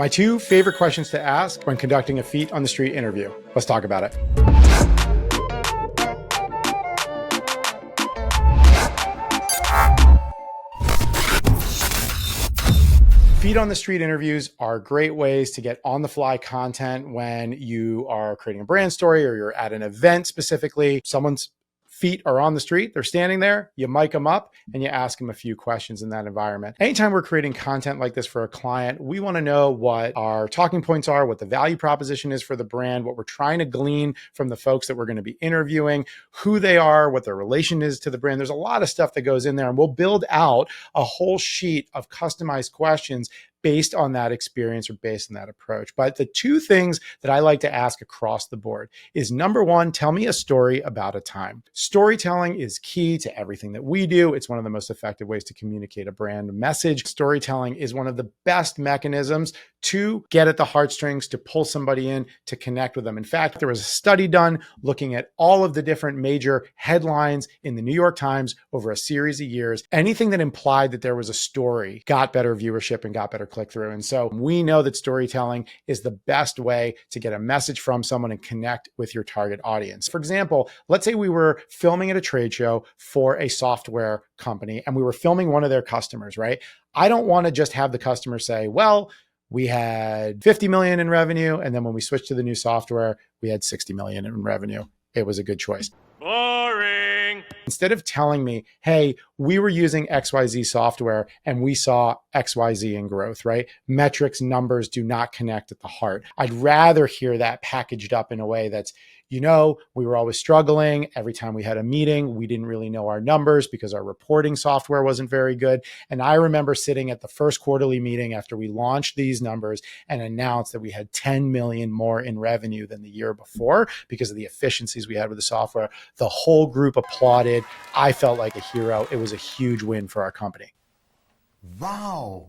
My two favorite questions to ask when conducting a feet on the street interview. Let's talk about it. Feet on the street interviews are great ways to get on the fly content when you are creating a brand story or you're at an event specifically. Someone's feet are on the street, they're standing there, you mic them up and you ask them a few questions in that environment. Anytime we're creating content like this for a client, we want to know what our talking points are, what the value proposition is for the brand, what we're trying to glean from the folks that we're going to be interviewing, who they are, what their relation is to the brand. There's a lot of stuff that goes in there, and we'll build out a whole sheet of customized questions based on that experience or based on that approach. But the two things that I like to ask across the board is, number one, tell me a story about a time. Storytelling is key to everything that we do. It's one of the most effective ways to communicate a brand message. Storytelling is one of the best mechanisms to get at the heartstrings, to pull somebody in, to connect with them. In fact, there was a study done looking at all of the different major headlines in the New York Times over a series of years. Anything that implied that there was a story got better viewership and got better click through. And so we know that storytelling is the best way to get a message from someone and connect with your target audience. For example, let's say we were filming at a trade show for a software company and we were filming one of their customers, right? I don't want to just have the customer say, well, we had 50 million in revenue, and then when we switched to the new software, we had 60 million in revenue. It was a good choice. Boring. Instead of telling me, hey, we were using XYZ software and we saw XYZ in growth, right? Metrics, numbers do not connect at the heart. I'd rather hear that packaged up in a way that's, we were always struggling. Every time we had a meeting, we didn't really know our numbers because our reporting software wasn't very good. And I remember sitting at the first quarterly meeting after we launched these numbers and announced that we had 10 million more in revenue than the year before because of the efficiencies we had with the software. The whole group applauded. I felt like a hero. It was a huge win for our company. Wow.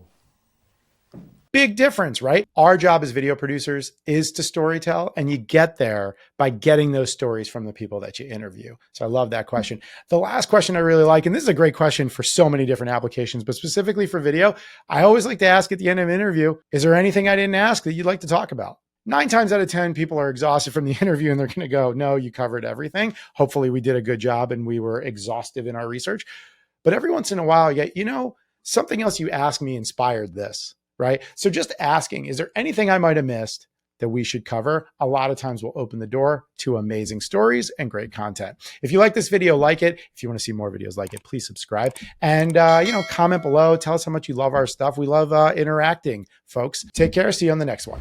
Big difference, right? Our job as video producers is to storytell, and you get there by getting those stories from the people that you interview. So I love that question. The last question I really like, and this is a great question for so many different applications, but specifically for video, I always like to ask at the end of an interview, is there anything I didn't ask that you'd like to talk about? 9 times out of 10, people are exhausted from the interview and they're going to go, no, you covered everything. Hopefully we did a good job and we were exhaustive in our research. But every once in a while, something else you asked me inspired this. Right? So just asking, is there anything I might have missed that we should cover? A lot of times will open the door to amazing stories and great content. If you like this video, like it. If you want to see more videos like it, please subscribe and, comment below. Tell us how much you love our stuff. We love interacting, folks. Take care. See you on the next one.